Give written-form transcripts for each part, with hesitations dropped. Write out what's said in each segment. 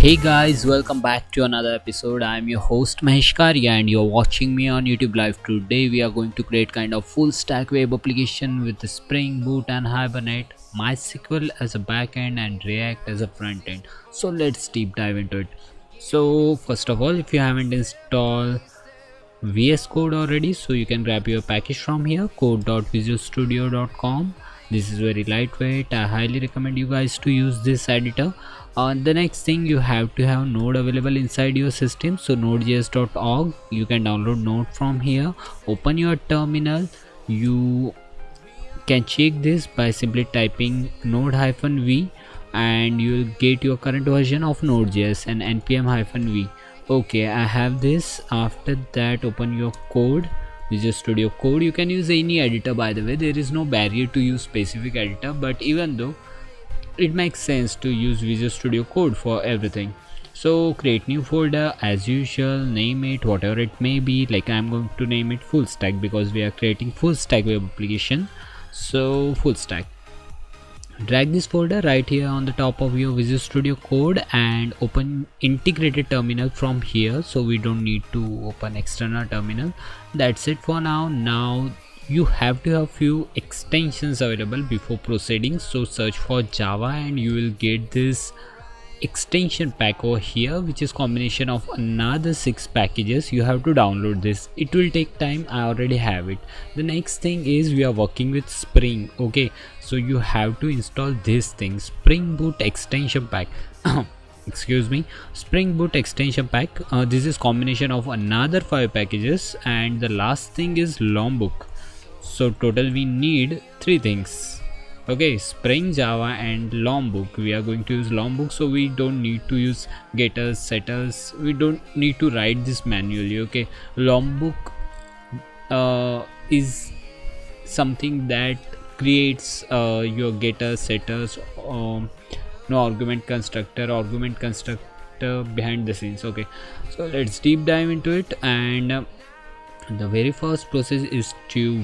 Hey guys, welcome back to another episode. I'm your host Mahesh Karia and you're watching me on YouTube Live. Today we are going to create kind of full stack web application with the Spring Boot and Hibernate, MySql as a backend and React as a front end. So let's deep dive into it. So first of all, if you haven't installed VS Code already, so you can grab your package from here, code.visualstudio.com. This is very lightweight. I highly recommend you guys to use this editor. The next thing, you have to have Node available inside your system, so nodejs.org. You can download Node from here. Open your terminal. You can check this by simply typing node-v and you will get your current version of node.js and npm-v. Okay, I have this. After that, open your code, Visual Studio Code. You can use any editor, by the way. There is no barrier to use specific editor, but even though it makes sense to use Visual Studio Code for everything. So create new folder as usual, name it whatever it may be. Like I'm going to name it full stack because we are creating full stack web application. So full stack. Drag this folder right here on the top of your Visual Studio Code and open integrated terminal from here, so we don't need to open external terminal. That's it for now. Now you have to have few extensions available before proceeding, so search for Java and you will get this extension pack over here, which is combination of another 6 packages. You have to download this. It will take time. I already have it. The next thing is we are working with Spring. Okay, so you have to install this thing, Spring Boot extension pack. Excuse me, Spring Boot extension pack. This is combination of another 5 packages, and the last thing is Lombok. So total we need 3 things. Okay, Spring, Java and Lombok. We are going to use Lombok, so we don't need to use getters, setters. We don't need to write this manually. Okay, Lombok is something that creates your getters, setters, no argument constructor behind the scenes. Okay, so let's deep dive into it. And the very first process is to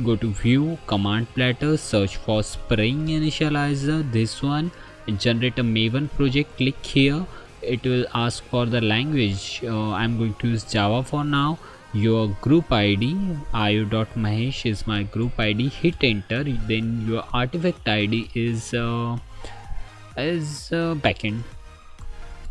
go to view command platter, search for Spring initializer, this one, generate a Maven project, click here. It will ask for the language. I'm going to use Java for now. Your group ID io.mahesh is my group ID. Hit enter. Then your artifact ID is backend.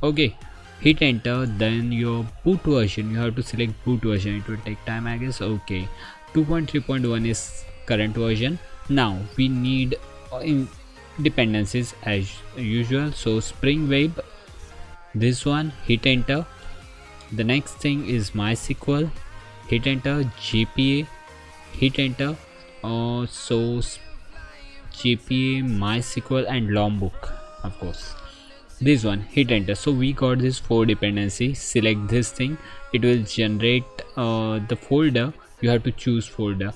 Okay, hit enter. Then your boot version, you have to select boot version. It will take time, I guess. Okay, 2.3.1 is current version. Now we need dependencies as usual, so Spring Web, this one, hit enter. The next thing is MySql, hit enter. JPA, hit enter. So JPA, MySql and Lombok, of course, this one, hit enter. So we got this 4 dependencies. Select this thing, it will generate the folder. You have to choose folder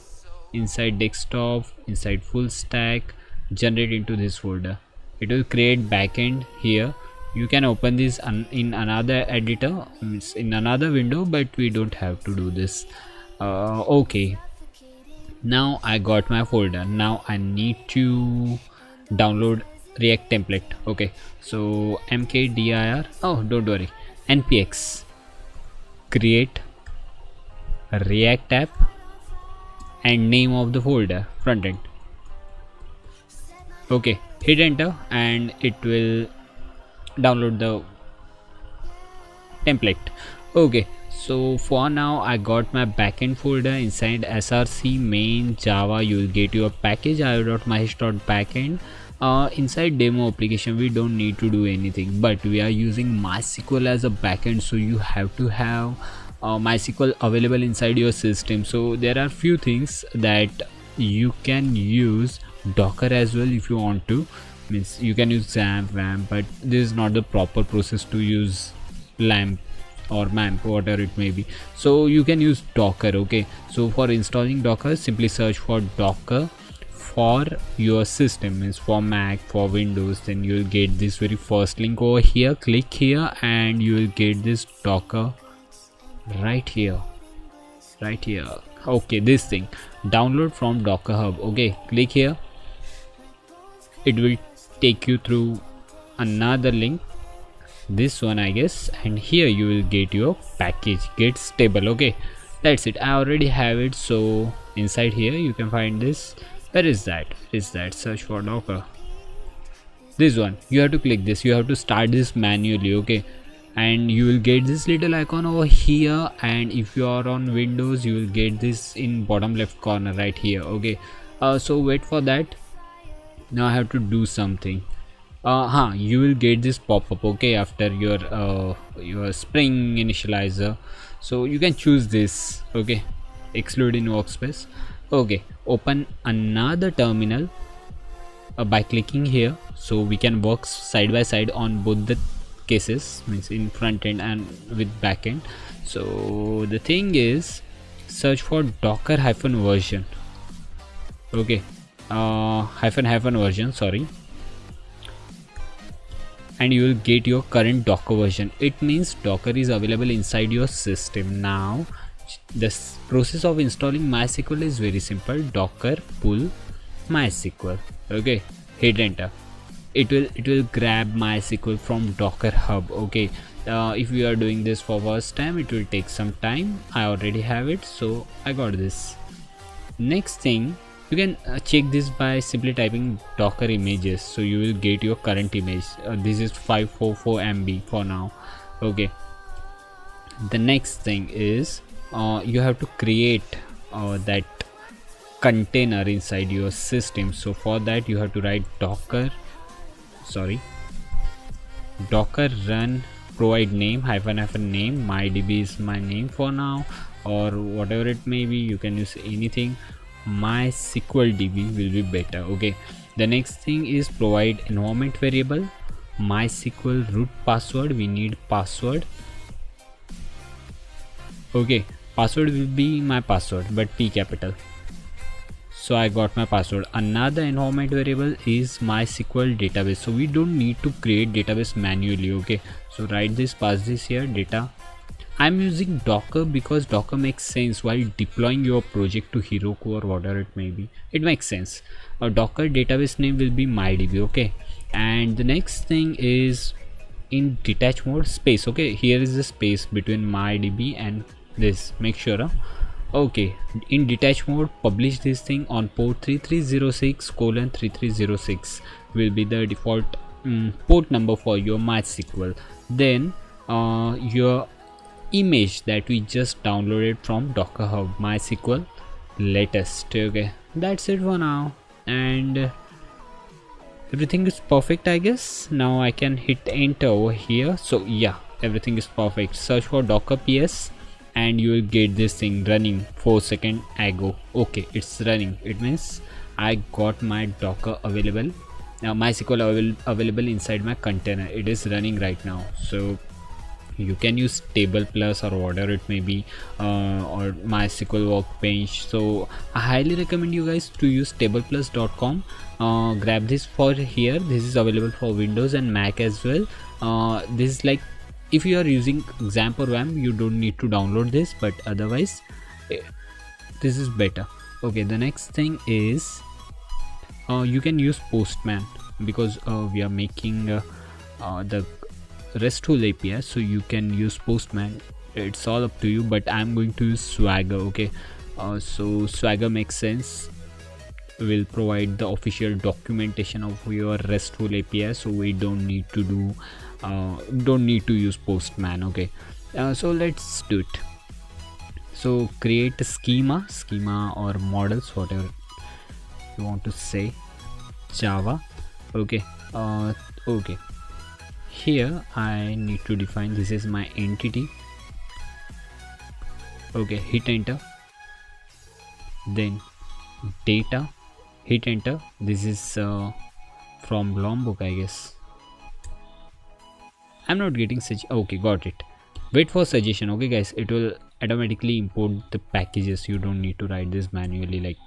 inside desktop, inside full stack, generate into this folder. It will create backend here. You can open this in another editor, in another window, but we don't have to do this. Okay, now I got my folder. Now I need to download React template. Okay, so mkdir, oh don't worry, npx create React app and name of the folder frontend. Okay, hit enter and it will download the template. Okay, so for now I got my backend folder. Inside src main Java you will get your package io.mahesh.backend. Inside demo application we don't need to do anything, but we are using MySql as a backend, so you have to have MySql available inside your system. So there are few things that you can use Docker as well if you want to. Means you can use XAMPP, WAMP, but this is not the proper process to use LAMP or MAMP, whatever it may be. So you can use Docker. Okay, so for installing Docker, simply search for Docker for your system, means for Mac, for Windows. Then you will get this very first link over here. Click here and you will get this Docker right here. Okay, this thing, download from Docker Hub. Okay, click here. It will take you through another link. this one I guess, and here you will get your package get stable. Okay, that's it. I already have it. So inside here you can find this. Where is that? Search for Docker. This one, you have to click this. You have to start this manually. Okay, and you will get this little icon over here, and if you are on Windows you will get this in bottom left corner right here. Okay, so wait for that. Now I have to do something. You will get this pop-up, okay, after your Spring initializer. So you can choose this. Okay, exclude in workspace. Okay, open another terminal by clicking here, so we can work side by side on both the cases, means in front end and with backend. So the thing is, search for docker hyphen version. Okay, hyphen version, sorry, and you will get your current Docker version. It means Docker is available inside your system. Now this process of installing MySql is very simple. Docker pull MySql. Okay, hit enter. It will grab MySql from Docker hub. Okay, if you are doing this for first time, it will take some time. I already have it, so I got this. Next thing, you can check this by simply typing docker images, so you will get your current image. This is 544 MB for now. Okay, the next thing is you have to create that container inside your system. So for that you have to write docker run provide name hyphen name. MyDB is my name for now, or whatever it may be. You can use anything. MySql DB will be better. Okay, the next thing is provide environment variable. MySql root password, we need password. Okay, password will be my password, but P capital. So I got my password. Another environment variable is MySql database, so we don't need to create database manually. Okay, so write this, pass this here, data. I'm using Docker because Docker makes sense while deploying your project to Heroku or whatever it may be. It makes sense. A Docker database name will be MyDB. Okay, and the next thing is in detach mode space. Okay, here is the space between MyDB and this. Make sure. Okay, in detach mode, publish this thing on port 3306:3306 will be the default port number for your MySql. Then your image that we just downloaded from Docker Hub, MySql latest. Okay, that's it for now, and everything is perfect, I guess. Now I can hit enter over here. So yeah, everything is perfect. Search for Docker PS and you will get this thing running 4 seconds ago. Okay, it's running. It means I got my Docker available, MySql available inside my container. It is running right now. So you can use Table Plus or whatever it may be, or MySql Workbench. So I highly recommend you guys to use tableplus.com. Grab this for here. This is available for Windows and Mac as well. This is like, if you are using XAMPP or WAMP, you don't need to download this, but otherwise this is better. Okay, the next thing is you can use Postman, because we are making the RESTful API, so you can use Postman. It's all up to you, but I'm going to use Swagger. Okay, so Swagger makes sense, will provide the official documentation of your RESTful API, so we don't need to do use Postman. Okay, so let's do it. So create a schema or models, whatever you want to say, Java. Okay, okay, here I need to define, this is my entity. Okay, hit enter. Then data, hit enter. This is from Lombok, I guess. I'm not getting such. Okay, got it. Wait for suggestion. Okay guys, it will automatically import the packages. You don't need to write this manually, like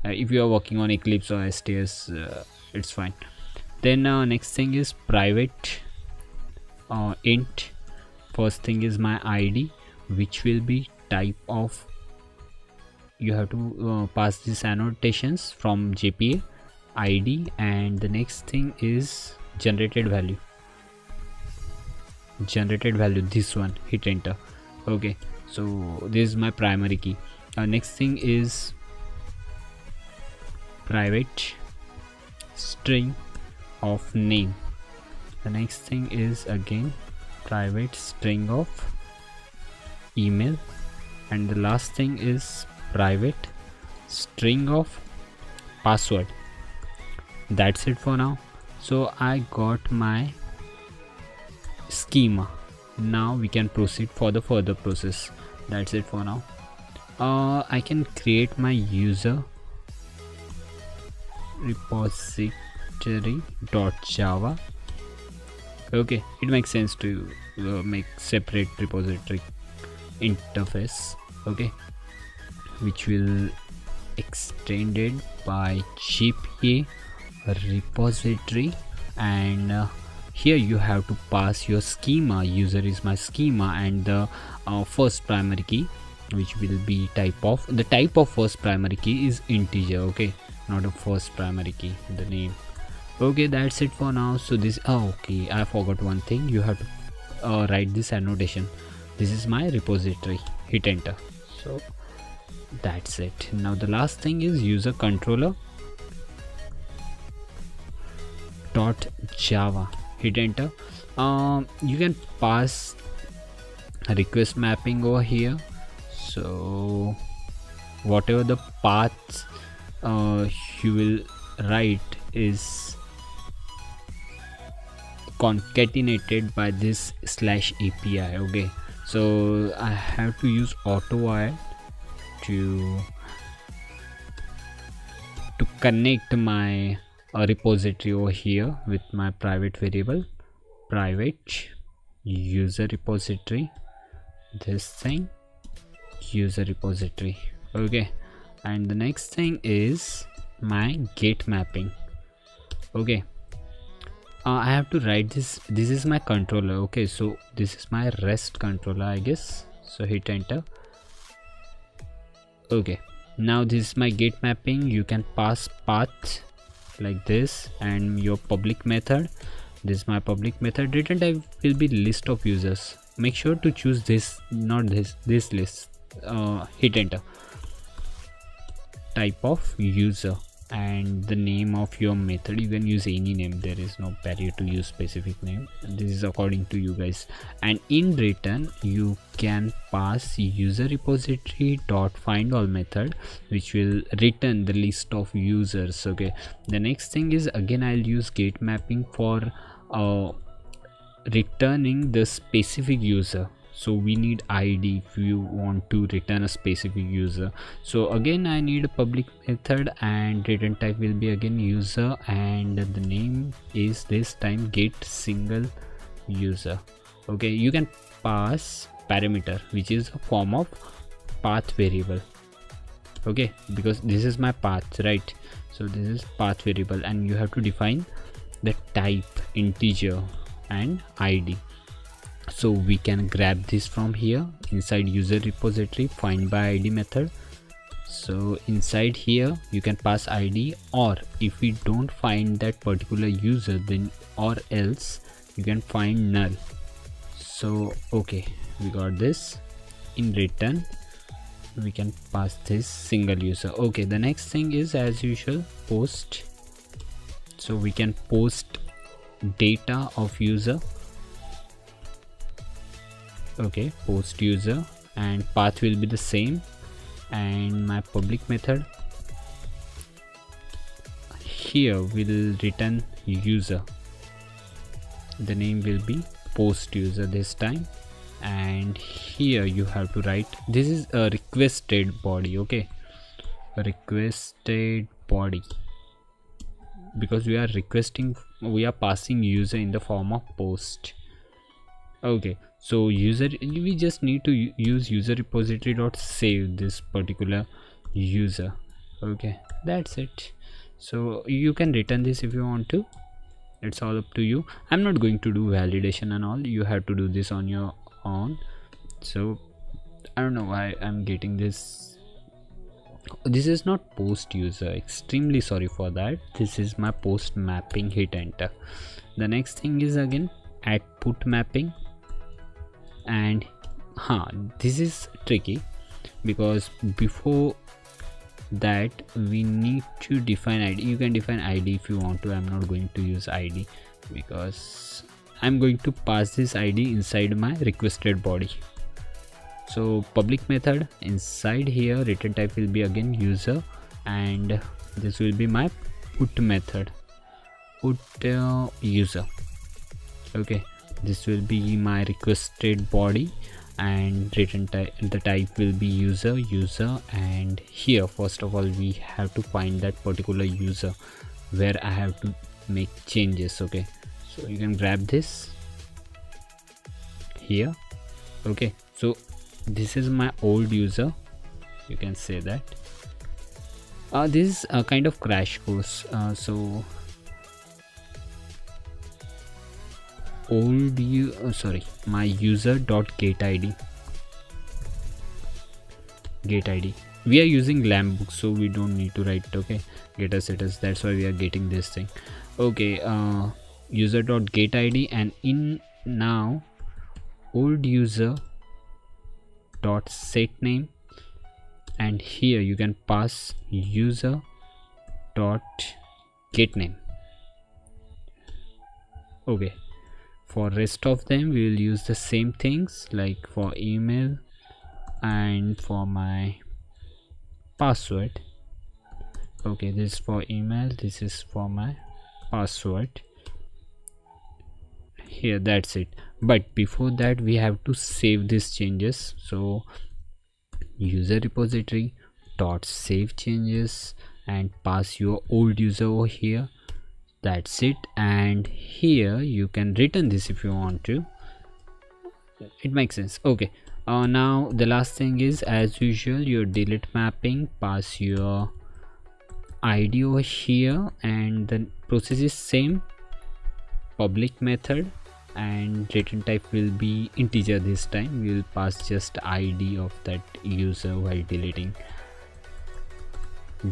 if you are working on Eclipse or STS, it's fine. Then next thing is private int. First thing is my ID, which will be type of, you have to pass these annotations from JPA ID, and the next thing is generated value. generated value, this one, hit enter. Okay, so this is my primary key. Next thing is private string of name. The next thing is again private string of email, and the last thing is private string of password. That's it for now. So I got my schema. Now we can proceed for the further process. That's it for now. I can create my user repository.java. Okay, it makes sense to make separate repository interface, okay, which will extended by GPA repository, and here you have to pass your schema. User is my schema, and the first primary key, which will be the type of first primary key is integer, okay, not a first primary key, the name. Okay, that's it for now. So this, okay, I forgot one thing. You have to write this annotation. This is my repository, hit enter. So that's it. Now the last thing is user controller dot java, hit enter. You can pass a request mapping over here. So whatever the paths you will write is concatenated by this /API. Okay, so I have to use auto add to connect my repository over here with my private variable, private user repository, this thing, user repository. Okay, and the next thing is my get mapping. Okay, I have to write this. This is my controller. Okay, so this is my REST controller, I guess. So hit enter. Okay, now this is my get mapping. You can pass path like this, and your public method. This is my public method. Return type will be list of users. Make sure to choose this, not this list. Hit enter. Type of user, and the name of your method. You can use any name, there is no barrier to use specific name. This is according to you guys. And in return you can pass user repository dot find all method, which will return the list of users. Okay, the next thing is again I'll use get mapping for returning the specific user. So we need ID if you want to return a specific user. So again I need a public method, and return type will be again user, and the name is this time get single user. Okay, you can pass parameter, which is a form of path variable. Okay, because this is my path, right? So this is path variable, and you have to define the type integer and ID. So we can grab this from here inside user repository find by ID method. So inside here you can pass ID, or if we don't find that particular user, then or else you can find null. So okay, we got this. In return we can pass this single user. Okay, the next thing is as usual post. So we can post data of user. Okay, post user, and path will be the same, and my public method here will return user. The name will be post user this time, and here you have to write, this is a requested body. Okay, a requested body, because we are requesting, we are passing user in the form of post. Okay, so user, we just need to use user repository dot save this particular user. Okay, that's it. So you can return this if you want to, it's all up to you. I'm not going to do validation and all, you have to do this on your own. So I don't know why I'm getting this. This is not post user, extremely sorry for that. This is my post mapping, hit enter. The next thing is again add put mapping. And this is tricky because before that we need to define id. You can define id if you want to. I'm not going to use id because I'm going to pass this id inside my requested body. So public method, inside here return type will be again user, and this will be my put method, put user. Okay, this will be my requested body, and return type, the type will be user. And here first of all we have to find that particular user where I have to make changes. Okay, so you can grab this here. Okay, so this is my old user, you can say that. This is a kind of crash course. So old my user dot get id. We are using lamp book, so we don't need to write getter status. That's why we are getting this thing. Okay, user dot get id, and in now old user dot set name, and here you can pass user dot get name. Okay, for rest of them we will use the same things, like for email and for my password. Okay, this is for email, this is for my password. Here, that's it. But before that we have to save these changes. So user repository dot save changes and pass your old user over here. That's it. And here you can return this if you want to. It makes sense. Okay, now the last thing is, as usual, your delete mapping. Pass your id over here, and the process is same. Public method, and return type will be integer this time. We will pass just id of that user while deleting.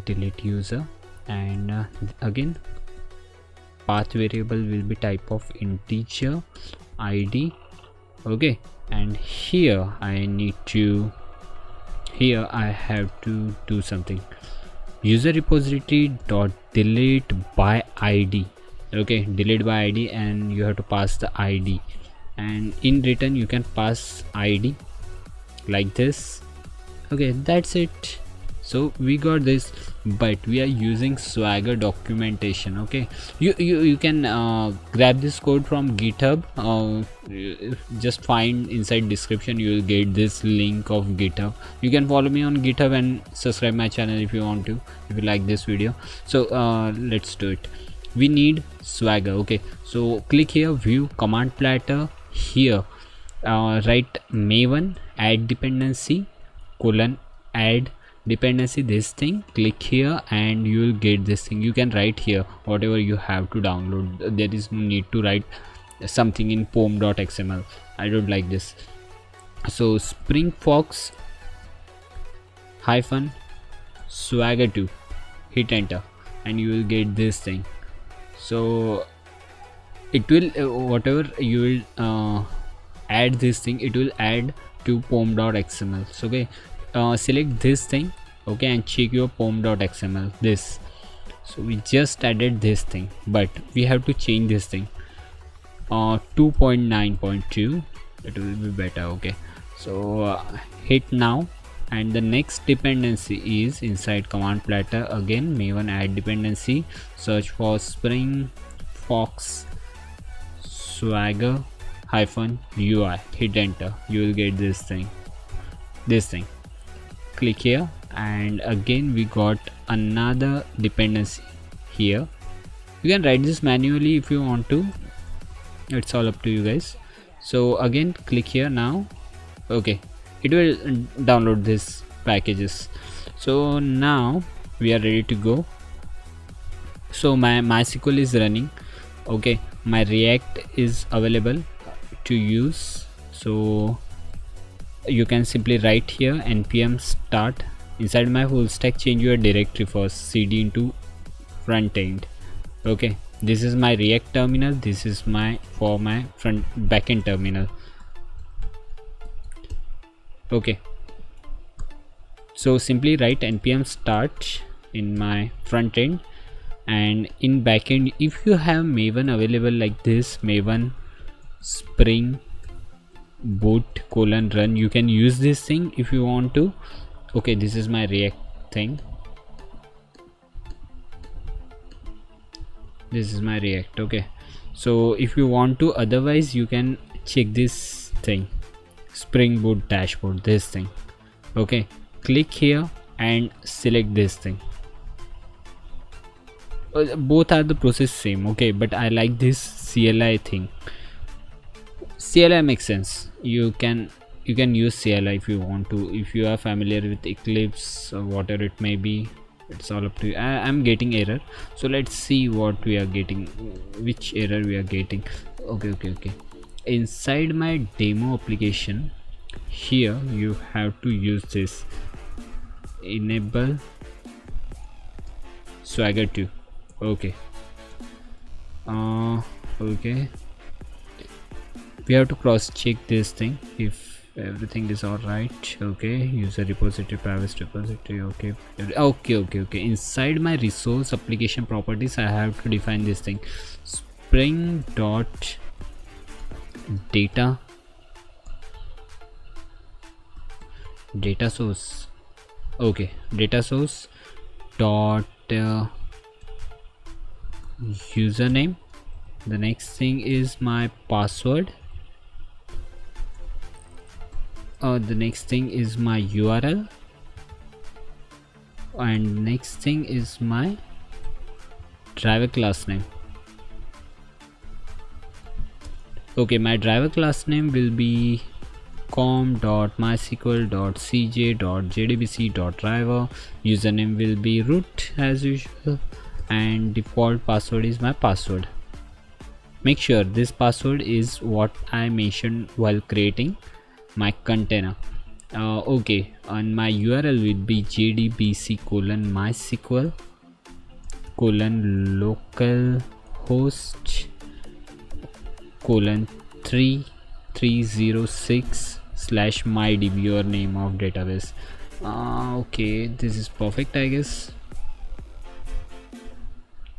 Delete user, and again path variable will be type of integer id. Okay, and here I have to do something. User repository dot delete by id. Okay, delete by id, and you have to pass the id, and in return you can pass id like this. Okay, that's it. So we got this, but we are using Swagger documentation. Okay, you can grab this code from GitHub. Just find inside description, you will get this link of GitHub. You can follow me on GitHub and subscribe my channel if you want to, if you like this video. So let's do it. We need Swagger. Okay, so click here, view command platter. Here write maven add dependency colon add dependency, this thing. Click here and you will get this thing. You can write here whatever you have to download. There is no need to write something in pom.xml. I don't like this. So spring fox hyphen swagger 2, hit enter, and you will get this thing. So it will whatever you will add this thing, it will add to pom.xml. So okay, select this thing, okay, and check your pom.xml this. So we just added this thing, but we have to change this thing 2.9.2. it will be better. Okay, so hit now, and the next dependency is inside command platter. Again maven add dependency, search for spring fox swagger hyphen UI, hit enter, you will get this thing. Click here, and again we got another dependency here. You can write this manually if you want to, it's all up to you guys. So again click here now. Okay, it will download these packages. So now we are ready to go. So my MySql is running. Okay, my React is available to use. So you can simply write here npm start. Inside my full stack, change your directory first, cd into Frontend. Okay, this is my React terminal, this is my for my backend terminal. Okay, so simply write npm start in my front end, and in backend if you have maven available like this, maven spring boot colon run, you can use this thing if you want to. Okay, this is my react thing, this is my react. Okay, so if you want to, otherwise you can check this thing, spring boot dashboard, this thing. Okay, click here and select this thing. Both are the process same. Okay, but I like this CLI thing. CLI makes sense. You can use CLI if you want to, if you are familiar with Eclipse or whatever it may be. It's all up to you. I'm getting error, so let's see what we are getting, which error we are getting. Okay, inside my demo application here you have to use this enable swagger 2. Okay, okay, we have to cross check this thing if everything is all right. Okay, user repository, privacy repository. Okay, inside my resource application properties I have to define this thing, spring dot data source. Okay, data source dot username. The next thing is my password. The next thing is my URL, and next thing is my driver class name. Okay, my driver class name will be com.mysql.cj.jdbc.driver. Username will be root as usual, and default password is my password. Make sure this password is what I mentioned while creating my container. Okay, and my URL will be jdbc mysql localhost 3306 /mydb, your name of database. Okay, this is perfect, I guess.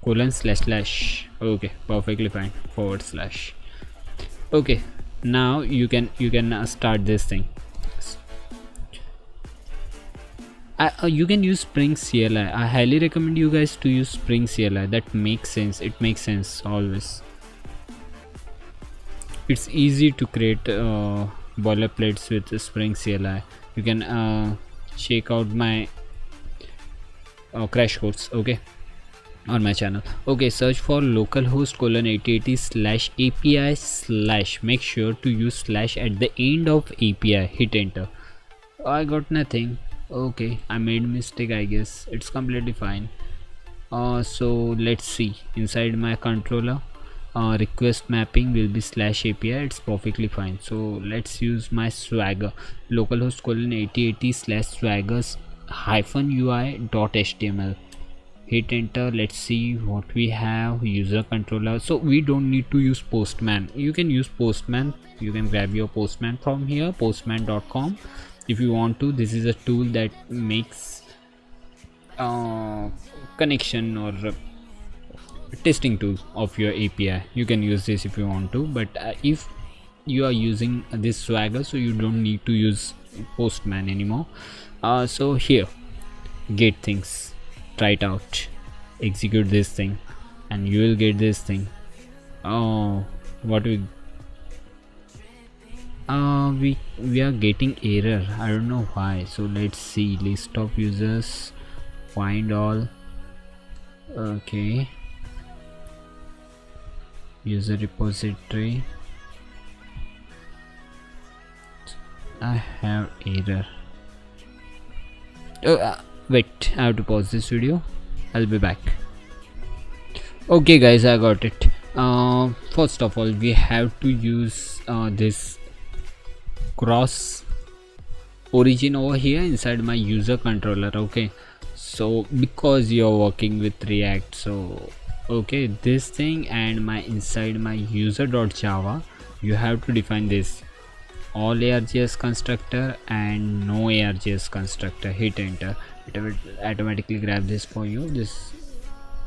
// okay, perfectly fine, // okay, now you can start this thing. You can use spring CLI. I highly recommend you guys to use spring CLI. That makes sense, it makes sense always. It's easy to create boilerplates with spring CLI. You can check out my crash course, okay, on my channel. Okay, search for localhost :/API/. Make sure to use / at the end of API. Hit enter. I got nothing. Okay, I made mistake, I guess. It's completely fine. So let's see inside my controller. Request mapping will be /API. It's perfectly fine. So let's use my swagger localhost :8080/swaggers -UI.html. Hit enter. Let's see what we have. User controller. So we don't need to use Postman. You can use Postman. You can grab your Postman from here, postman.com, if you want to. This is a tool that makes connection or testing tool of your API. You can use this if you want to, but if you are using this swagger, so you don't need to use Postman anymore. So here, get things, try it out, execute this thing, and you will get this thing. What we are getting error, I don't know why. So let's see, list of users, find all. Okay, user repository, I have error. Wait, I have to pause this video. I'll be back. Okay guys, I got it. First of all, we have to use this cross origin over here inside my user controller. Okay, so because you're working with React, so okay, this thing, and my inside my user.java, you have to define this all args constructor and no args constructor, hit enter. It will automatically grab this for you. This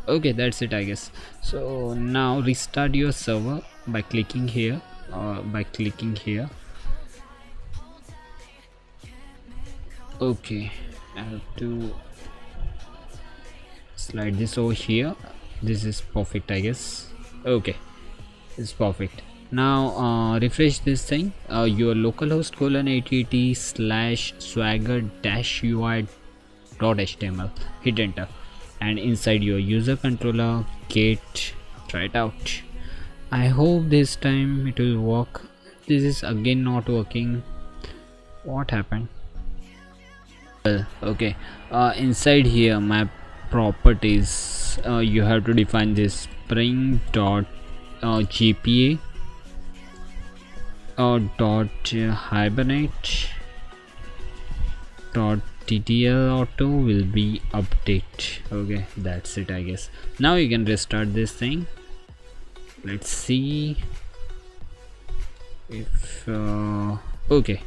okay, that's it I guess. So now restart your server by clicking here, okay. I have to slide this over here. This is perfect I guess. Okay, it's perfect. Now refresh this thing, your localhost /8080 / swagger -ui .html, hit enter, and inside your user controller git, try it out. I hope this time it will work. This is again not working. What happened? Well, okay, inside here my properties, you have to define this spring.gpa dot hibernate dot ttl auto will be update. Okay, that's it I guess. Now you can restart this thing. Let's see if okay,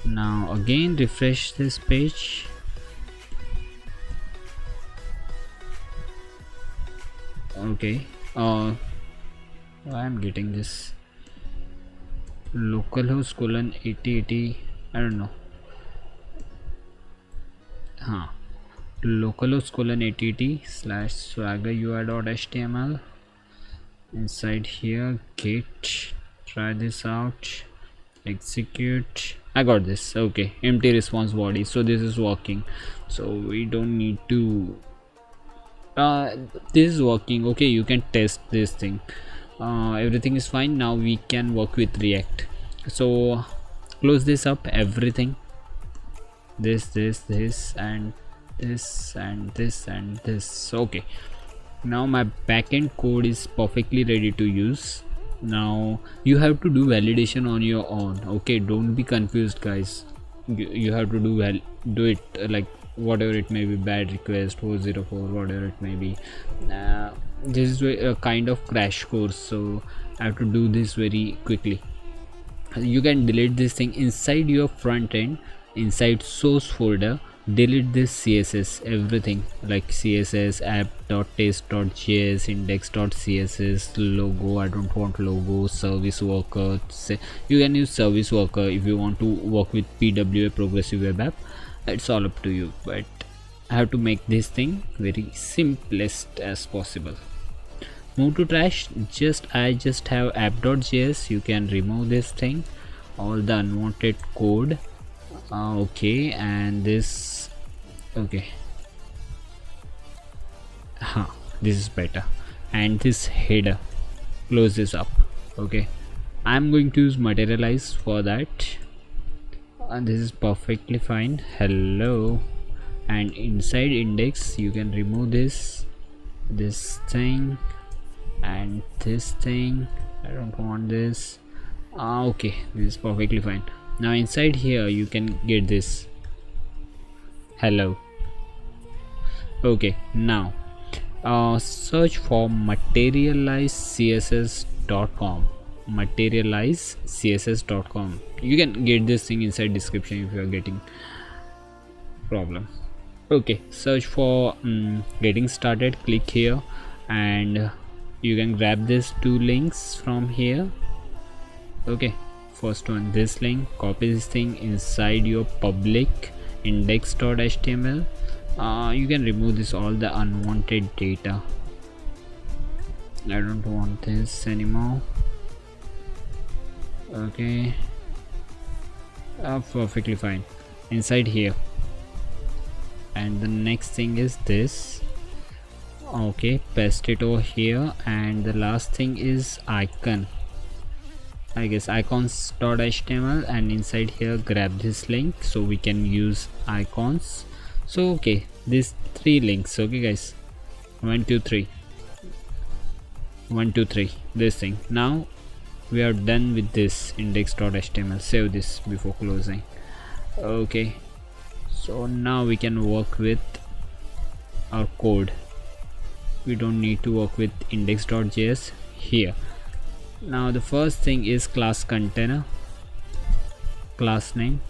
now again refresh this page. Okay, I'm getting this localhost /8080, I don't know, localhost /8080 / swagger ui.html. inside here git, try this out, execute. I got this. Okay, empty response body, so this is working, so we don't need to this is working. Okay, you can test this thing. Everything is fine. Now we can work with React. So close this up, everything, this and this and this and this. Okay, now my backend code is perfectly ready to use. Now you have to do validation on your own. Okay, don't be confused guys. You have to do it like whatever it may be, bad request 404, whatever it may be. This is a kind of crash course, so I have to do this very quickly. You can delete this thing inside your front end, inside source folder. Delete this css, everything like css, app.taste.js, index.css, logo, I don't want logo, service worker. You can use service worker if you want to work with PWA, progressive web app. It's all up to you, but I have to make this thing very simplest as possible. Move to trash. I just have app.js. You can remove this thing, all the unwanted code. Okay, and this, okay, this is better. And this header, close this up. Okay, I'm going to use materialize for that, and this is perfectly fine. Hello. And inside index you can remove this thing and this thing. I don't want this. Okay, this is perfectly fine. Now inside here you can get this hello. Okay, now search for materializecss.com, materializecss.com. You can get this thing inside description if you are getting problem. Okay, search for getting started, click here, and you can grab these two links from here. Okay, first one, this link, copy this thing inside your public index.html. You can remove this, all the unwanted data. I don't want this anymore. Okay, perfectly fine. Inside here, and the next thing is this. Okay, paste it over here, and the last thing is icon, I guess icons.html, and inside here grab this link so we can use icons. So okay, these three links. Okay guys, 1 2 3, this thing. Now we are done with this index.html. Save this before closing. Okay, so now we can work with our code. We don't need to work with index.js here. Now the first thing is class container. class name.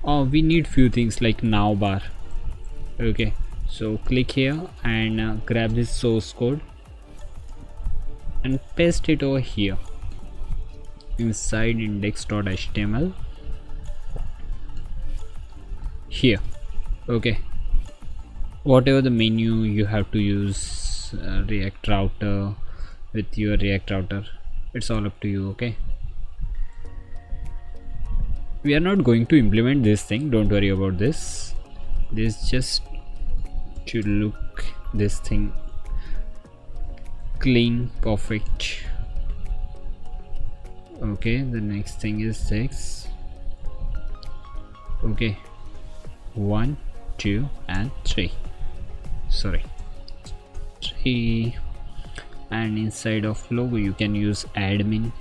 Oh, we need few things like now bar. Okay, so click here and grab this source code and paste it over here inside index.html here. Okay, whatever the menu you have to use, React router with your React router, it's all up to you. Okay, we are not going to implement this thing, don't worry about this. This just to look this thing clean, perfect. Okay, the next thing is 6. Okay, 1, 2 and 3, sorry, 3. And inside of logo you can use admin.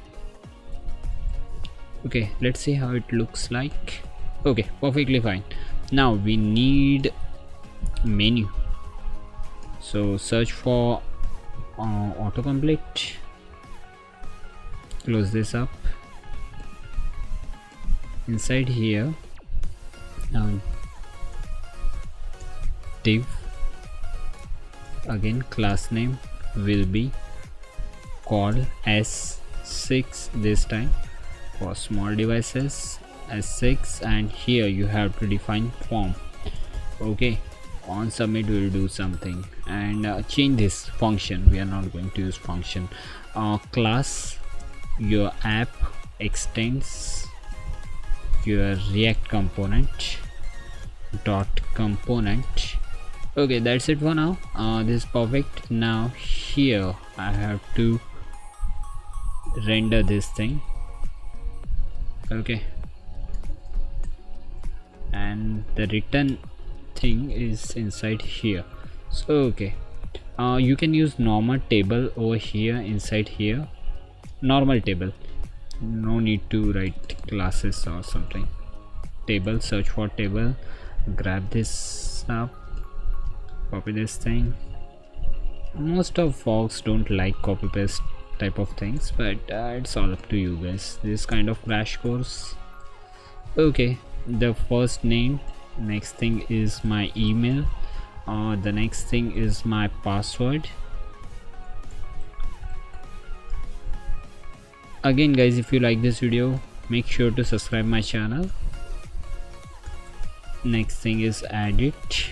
Okay, let's see how it looks like. Okay, perfectly fine. Now we need menu, so search for autocomplete, close this up. Inside here div, again class name will be called S6 this time for small devices, S6, and here you have to define form. Okay, on submit we will do something and change this function. We are not going to use function. Class your app extends your React component dot component. Okay, that's it for now. This is perfect. Now here I have to render this thing. Okay, and the return thing is inside here. So okay, you can use normal table over here, inside here normal table, no need to write classes or something. Table, search for table, grab this up, copy this thing. Most of folks don't like copy paste type of things, but it's all up to you guys, this kind of crash course. Okay, the first name, next thing is my email, the next thing is my password. Again guys, if you like this video, make sure to subscribe my channel. Next thing is edit,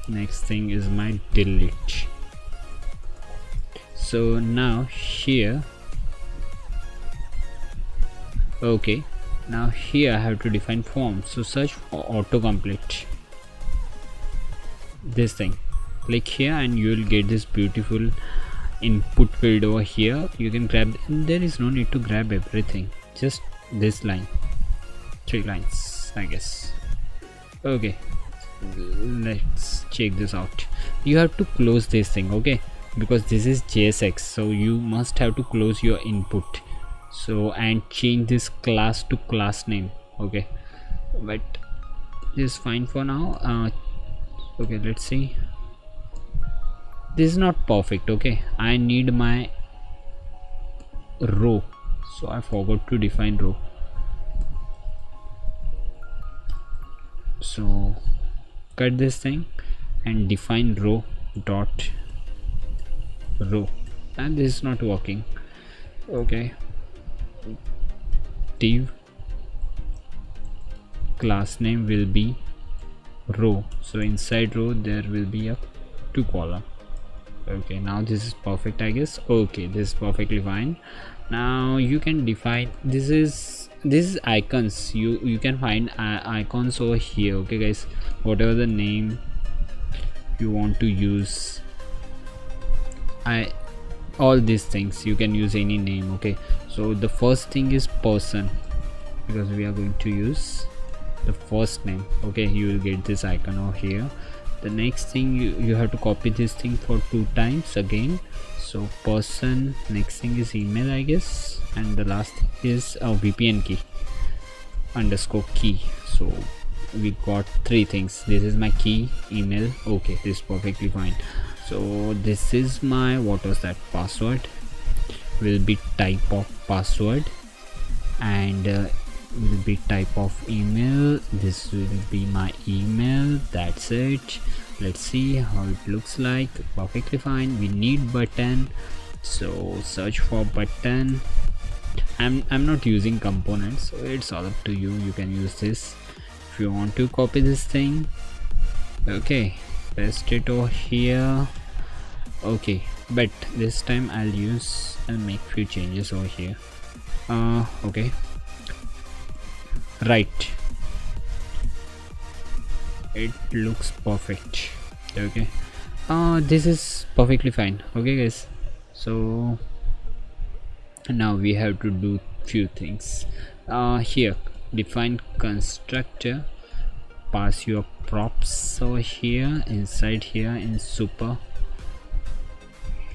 next thing is my delete. So now here, okay, now here I have to define form, so search for autocomplete, this thing, click here and you will get this beautiful input field over here. You can grab, there is no need to grab everything, just this line, 3 lines I guess. Okay, let's check this out. You have to close this thing, okay, because this is JSX, so you must have to close your input. So and change this class to class name. Okay, but this is fine for now. Okay, let's see, this is not perfect. Okay, I need my row, so I forgot to define row. So cut this thing and define row dot row, and this is not working. Okay, div class name will be row, so inside row there will be a 2 column. Okay, now this is perfect I guess. Okay, this is perfectly fine. Now you can define, this is icons, you can find icons over here. Okay guys, whatever the name you want to use, all these things you can use any name. Okay, so the first thing is person, because we are going to use the first name. Okay, you will get this icon over here. The next thing, you have to copy this thing for 2 times again. So person, next thing is email I guess, and the last thing is a VPN key underscore key. So we got 3 things. This is my key, email. Okay, this is perfectly fine. So this is my, what was that, password will be type of password. and will be type of email. This will be my email. That's it. Let's see how it looks like. Perfectly fine. We need button, so search for button. I'm not using components, so it's all up to you. You can use this if you want to copy this thing. Okay, paste it over here. Okay, but this time I'll make few changes over here. Okay, right, it looks perfect. Okay, this is perfectly fine. Okay guys, so now we have to do few things. Here, define constructor, pass your props over here. Inside here in super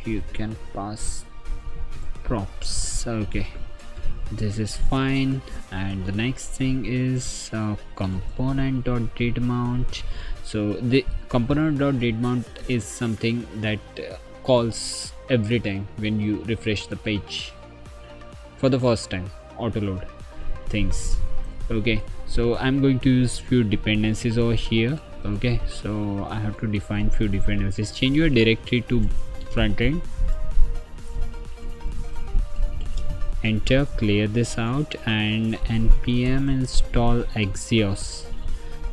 you can pass props. Okay, this is fine. And the next thing is component.dateMount. so the component.dateMount is something that calls every time when you refresh the page for the first time, auto load things. Okay, so I'm going to use few dependencies over here. Okay, so I have to define few dependencies. Change your directory to frontend, enter, clear this out, and npm install axios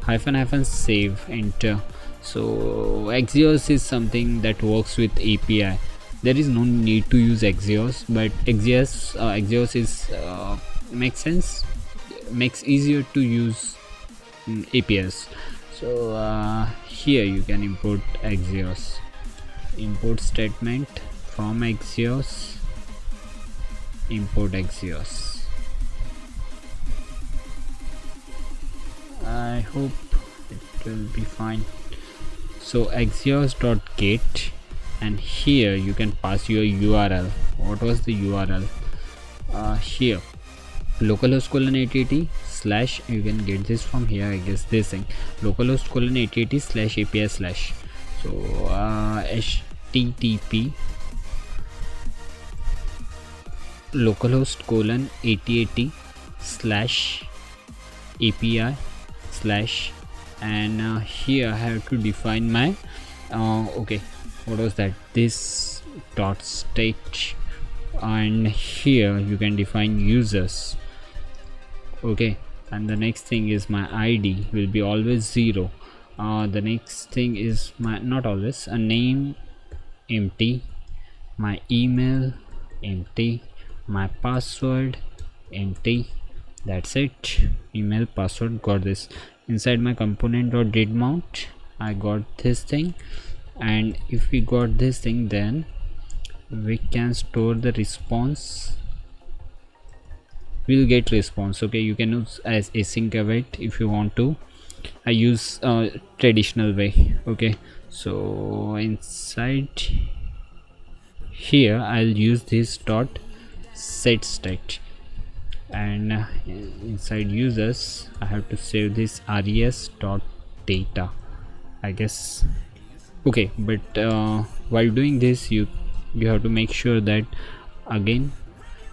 -- save, enter. So axios is something that works with API. There is no need to use axios, but axios is makes sense, makes easier to use APIs. So here you can import axios. Import statement from axios, import axios. I hope it will be fine. So axios.get, and here you can pass your URL. What was the URL? Here localhost:8080 / you can get this from here, I guess, this thing, localhost:8080 / API/. so http localhost:8080 / API/, and here I have to define my okay, what was that, this dot state, and here you can define users. Okay, and the next thing is my ID will be always 0. The next thing is my, not always, a name empty, my email empty, my password empty. That's it. Email, password, got this. Inside my component.dateMount I got this thing, and if we got this thing, then we can store the response. We'll get response. Okay, you can use as async await if you want to. I use traditional way. Okay, so inside here I'll use this dot set state, and inside users I have to save this res.data, I guess. Okay, but while doing this you have to make sure that again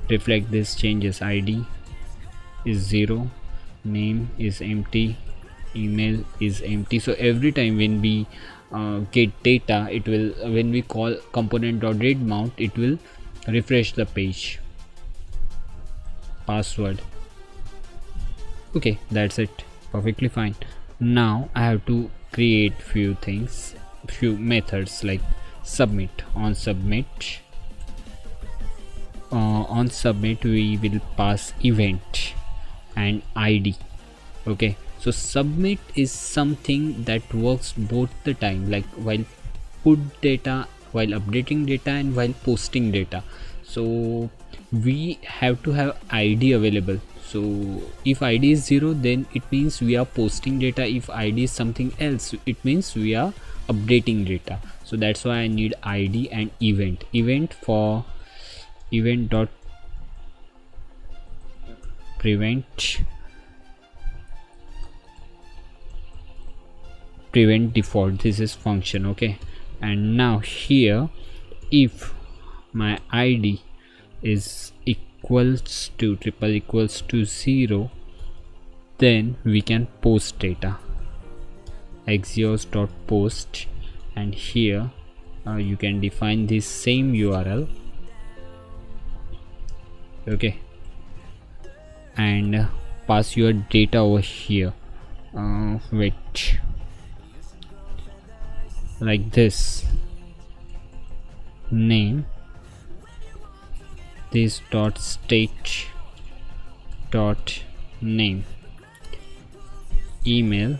reflect these changes. ID is 0, name is empty, email is empty. So every time when we get data, it will, when we call component.dateMount, it will refresh the page. Password. Okay, that's it. Perfectly fine. Now I have to create few things, few methods, like submit. On submit we will pass event and ID. Okay, so submit is something that works both the time, like while put data, while updating data, and while posting data. So we have to have ID available. So if ID is 0, then it means we are posting data. If ID is something else, it means we are updating data. So that's why I need ID and event for event dot prevent default. This is function. Okay, and now here if my ID is equal equals to triple equals to 0, then we can post data. Axios.post, and here you can define this same URL, okay, and pass your data over here. Wait, like this, name, this dot state dot name, email,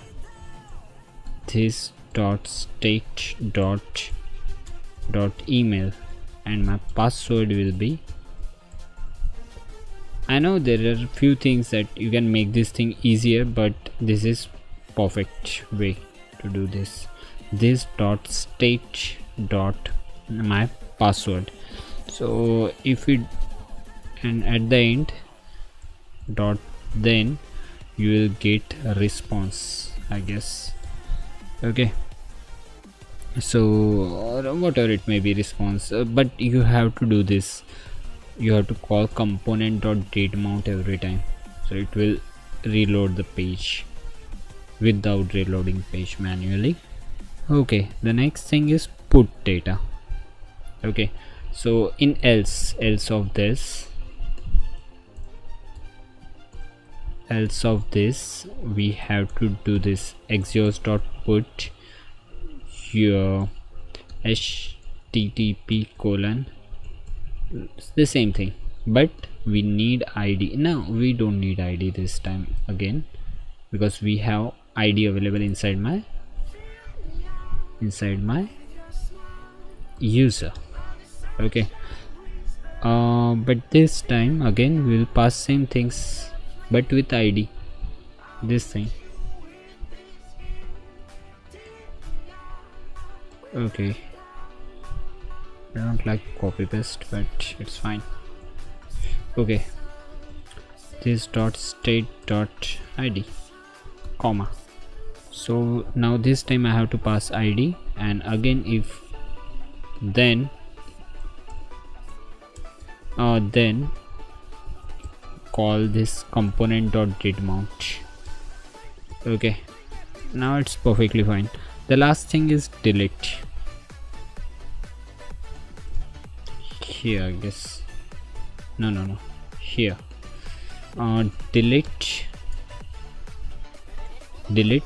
this dot state dot email, and my password will be, I know there are a few things that you can make this thing easier, but this is perfect way to do this. This dot state dot my password. So if it, and at the end dot, then you will get a response, I guess, okay. So whatever it may be, response, but you have to do this, you have to call component.dateMount every time, so it will reload the page without reloading page manually. Okay, the next thing is put data. Okay, so in else of this we have to do this axios.put your http colon, the same thing, but we need ID. Now we don't need ID this time again, because we have ID available inside my user, okay. But this time again we will pass same things, but with ID, this thing, okay. I don't like copy paste, but it's fine, okay. This dot state dot ID, comma. So now this time I have to pass ID, and again if then call this component.dateMount, okay. Now it's perfectly fine. The last thing is delete. Here, I guess, no, here, delete,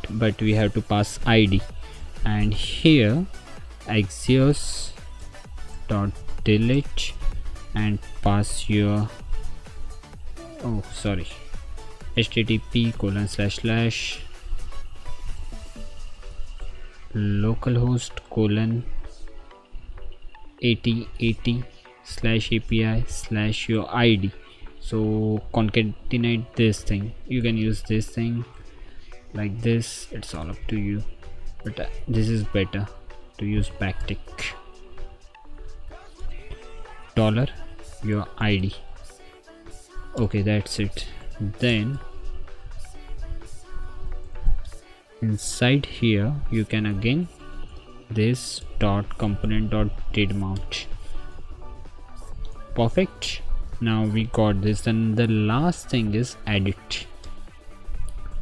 but we have to pass ID, and here axios dot delete, and pass your, oh sorry, http colon / localhost colon 8080 /API / your ID. So concatenate this thing, you can use this thing like this, it's all up to you, but this is better to use backtick, dollar your ID, okay, that's it. Then inside here you can again this dot component dot datemount, perfect. Now we got this, and the last thing is edit,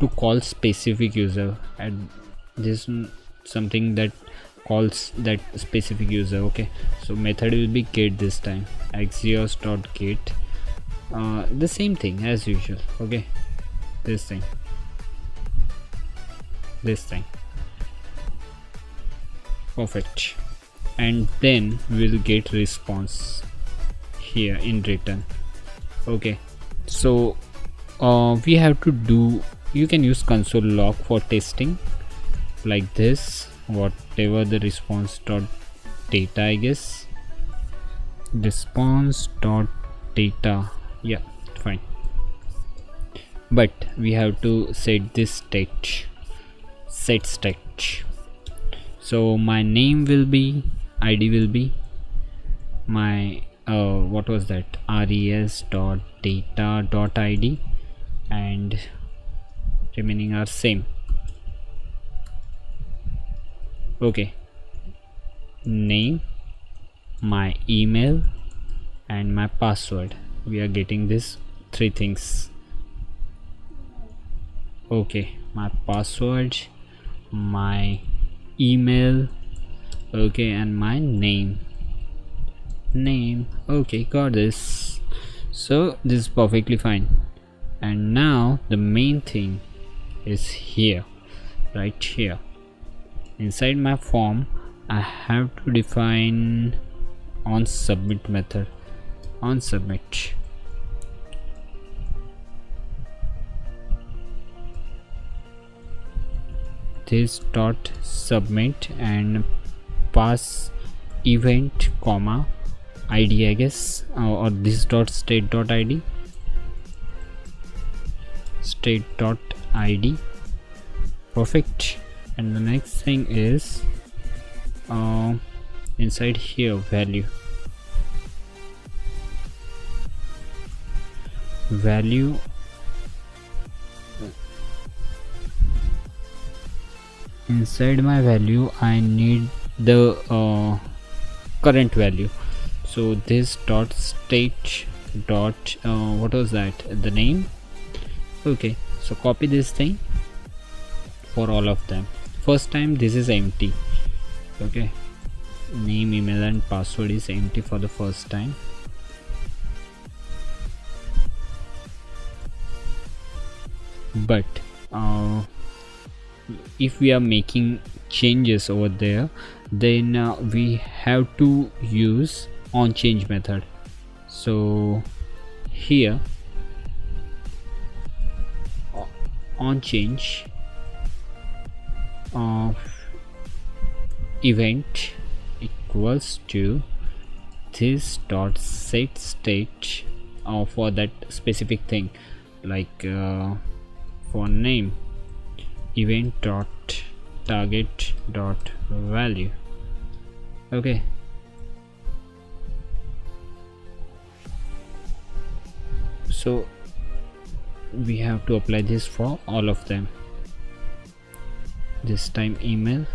to call specific user, and this something that calls that specific user, okay. So method will be get this time, axios dot get, the same thing as usual, okay. This thing, perfect, and then we'll get response here in return, okay. So we have to do, you can use console log for testing like this, whatever the response dot data, I guess, response dot data, yeah, fine. But we have to set this state, set state. So my name will be, ID will be my what was that, res dot data dot ID, and remaining are same, okay. Name, my email, and my password, we are getting this three things. Okay, my password, my email, okay, and my name. Okay, got this. So this is perfectly fine. And now the main thing is here, right here. Inside my form I have to define on submit method. On submit, this dot submit and pass event comma id, I guess, or this dot state dot id, state dot id. Perfect. And the next thing is inside here value inside my value I need the current value. So this dot state dot what was that, the name. Okay, so copy this thing for all of them. First time this is empty, okay, name, email and password is empty for the first time. But if we are making changes over there, then we have to use on change method. So here on change of event equals to this dot set state for that specific thing, like for name event dot target dot value. Okay, so we have to apply this for all of them. This time email,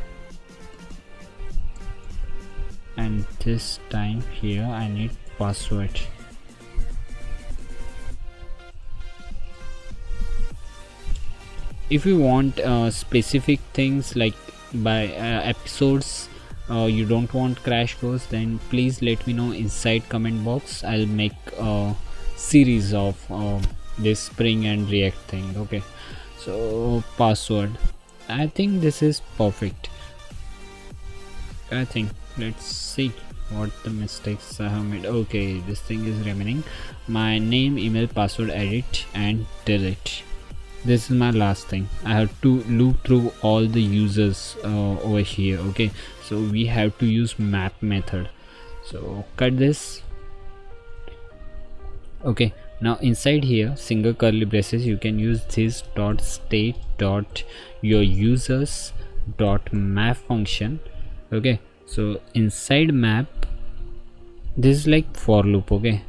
and this time here I need password. If you want specific things like by episodes, you don't want crash course, then please let me know inside comment box. I'll make a series of this Spring and React thing. Okay, so password, I think this is perfect. I think, let's see what the mistakes I have made. Okay, this thing is remaining. My name, email, password, edit and delete. This is my last thing. I have to loop through all the users over here. Okay, so we have to use map method. So cut this. Okay, now inside here single curly braces you can use this dot state dot your users dot map function. Okay, so inside map this is like for loop. Okay,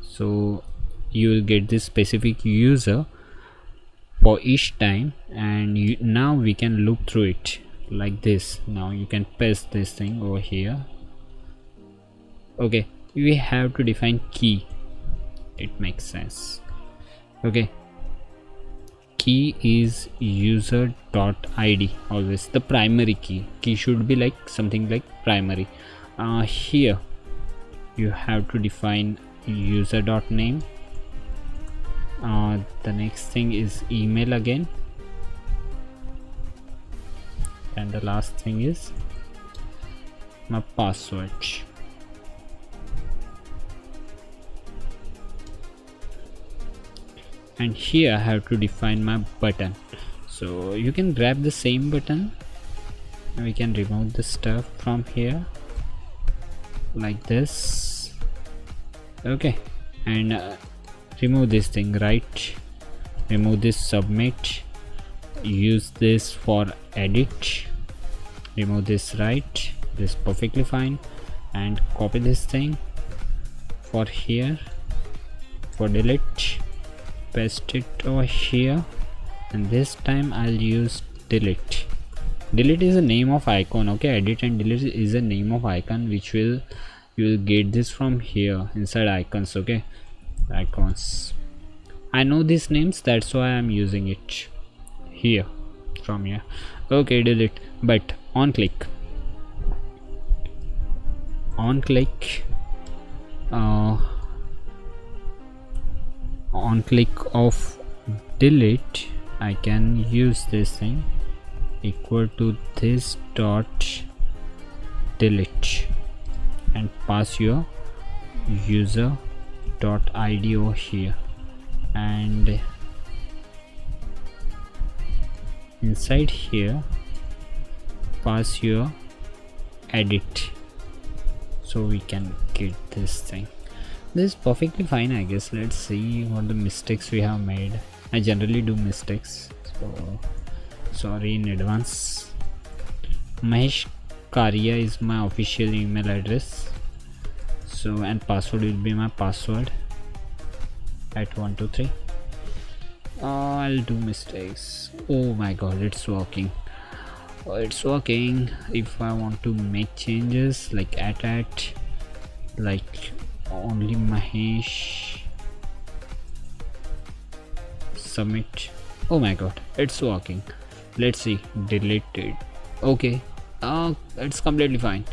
so you will get this specific user for each time, and now we can loop through it like this. Now you can paste this thing over here. Okay, we have to define key, it makes sense. Okay, key is user dot id, always the primary key should be like something like primary. Here you have to define user dot name. The next thing is email again, and the last thing is my password. And here I have to define my button. So you can grab the same button, and we can remove the stuff from here like this. Okay, and remove this thing, right? Remove this submit, use this for edit, remove this, right? This perfectly fine, and copy this thing for here for delete, paste it over here, and this time I'll use delete. Delete is a name of icon. Okay, edit and delete is a name of icon which will, you will get this from here inside icons. Okay, icons. I know these names, that's why I'm using it here, from here. Okay, delete. But on click uh, on click of delete, I can use this thing equal to this dot delete and pass your user dot id over here, and inside here pass your edit, so we can get this thing. This is perfectly fine, I guess. Let's see what the mistakes we have made. I generally do mistakes, so sorry in advance. Mahesh Karia is my official email address, so and password will be my password at 123. I'll do mistakes. Oh my god, it's working. Oh, it's working. If I want to make changes like at like only Mahesh submit. Oh my god, it's working. Let's see, deleted. Okay, it's completely fine.